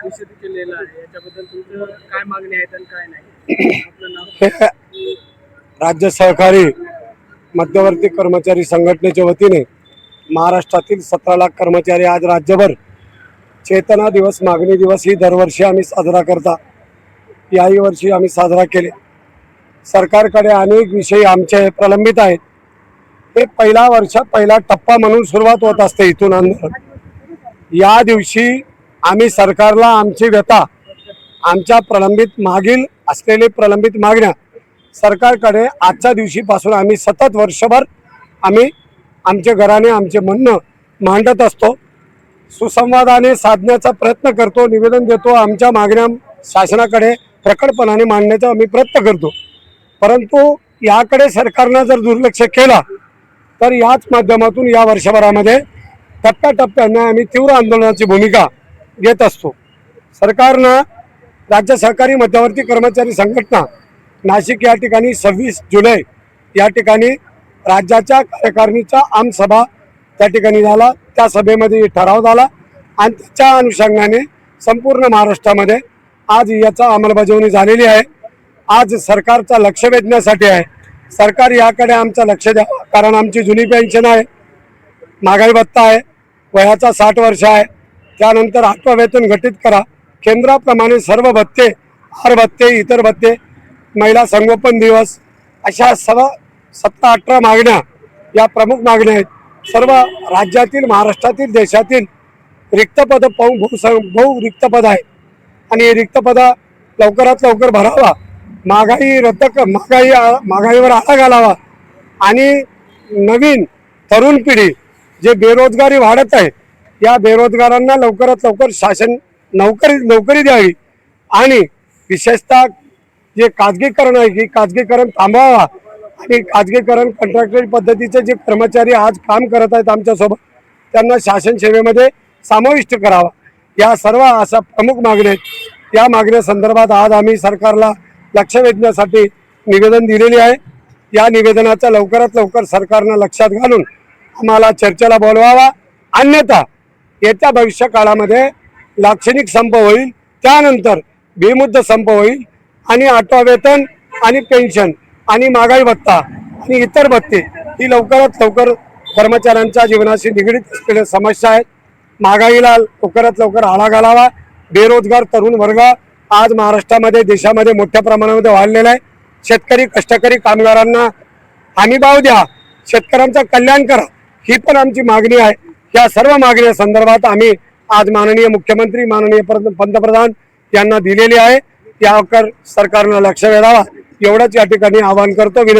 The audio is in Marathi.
निषेध केलेला आहे, याच्याबद्दल तुमचं काय मागणी आहे आणि काय नाही? आपलं नाव? राज्य सहकारी मध्यवर्ती कर्मचारी संघटनेच्या वतीने महाराष्ट्रातील 17 लाख कर्मचारी आज राज्यभर चेतना दिवस मागणी दिवस ही दरवर्षी आम्ही साजरा करता। याही वर्षी आम्ही साजरा केले। सरकारकडे अनेक विषय आमचे प्रलंबित आहेत। हे पहिला टप्पा म्हणून सुरुवात होत असते इथून आंदोलन। या दिवशी आम्ही सरकारला आमची व्यथा, आमच्या मागील असलेले प्रलंबित मागण्या सरकारकडे आजच्या दिवशीपासून आम्ही सतत वर्षभर आम्ही आमच्या घराने आमचे म्हणणं मांडत असतो। सुसंवादाने साधण्याचा प्रयत्न करतो, निवेदन देतो, आमच्या मागण्या शासनाकडे प्रकटपणाने मांडण्याचा आम्ही प्रयत्न करतो। परंतु याकडे सरकारने जर दुर्लक्ष केला तर याच माध्यमातून या वर्षभरामध्ये टप्प्याटप्प्याने आम्ही तीव्र आंदोलनाची भूमिका घेत असतो। सरकारनं राज्य सहकारी मध्यवर्ती कर्मचारी संघटना नाशिक या ठिकाणी 26 जुलै या ठिकाणी राज्याच्या कार्यकारिणीचा आमसभा त्या ठिकाणी झाला। त्या सभेमध्ये ठराव झाला आणि त्याच्या अनुषंगाने संपूर्ण महाराष्ट्रामध्ये आज याचा अंमलबजावणी झालेली आहे। आज सरकारचा लक्ष वेधण्यासाठी आहे। सरकार याकडे आमचं लक्ष द्यावं, कारण आमची जुनी पेन्शन आहे, महागाई भत्ता आहे, वयाचा 60 वर्ष आहे, त्यानंतर आठवं वेतन घटित करा, केंद्राप्रमाणे सर्व भत्ते, आहार भत्ते, इतर भत्ते, महिला संगोपन दिवस, अशा सर्व 17-18 मागण्या या प्रमुख मागण्या आहेत। सर्व राज्यातील, महाराष्ट्रातील, देशातील रिक्त पद बहु रिक्त पद आहेत आणि हे रिक्त पद लवकरात लवकर भरावा, महागाईवर आळा घालावा आणि नवीन तरुण पिढी जे बेरोजगारी वाढत आहे या बेरोजगारांना लवकरात लवकर शासन नोकरी द्यावी आणि विशेषतः जे खाजगीकरण आहे की खाजगीकरण थांबवावा आणि खाजगीकरण कॉन्ट्रॅक्टरी पद्धतीचे जे कर्मचारी आज काम करत आहेत आमच्यासोबत त्यांना शासन सेवेमध्ये समाविष्ट करावा। या सर्व अशा प्रमुख मागण्या आहेत। या मागण्या संदर्भात आज आम्ही सरकारला लक्ष वेधण्यासाठी निवेदन दिलेले आहे। या निवेदनाचा लवकरात लवकर सरकारनं लक्षात घालून आम्हाला चर्चेला बोलवावा, अन्यथा येत्या भविष्य काळामध्ये लाक्षणिक संप होईल, त्यानंतर बेमुदत संप होईल आणि आठवं वेतन आणि पेन्शन आणि महागाई भत्ता आणि इतर भत्ते ही लवकरात लवकर कर्मचाऱ्यांच्या जीवनाशी निगडीत असलेल्या समस्या आहेत। महागाईला लवकरात लवकर आळा घालावा। बेरोजगार तरुण वर्ग आज महाराष्ट्रामध्ये, देशामध्ये मोठ्या प्रमाणामध्ये वाढलेला आहे। शेतकरी, कष्टकरी, कामगारांना हमीभाव द्या, शेतकऱ्यांचं कल्याण करा, ही पण आमची मागणी आहे। या सर्व मागण्या संदर्भात आम्ही आज माननीय मुख्यमंत्री, माननीय पंतप्रधान यांना दिलेली आहे। यावर सरकारनं लक्ष वेधावा एवढंच या ठिकाणी आवाहन करतो।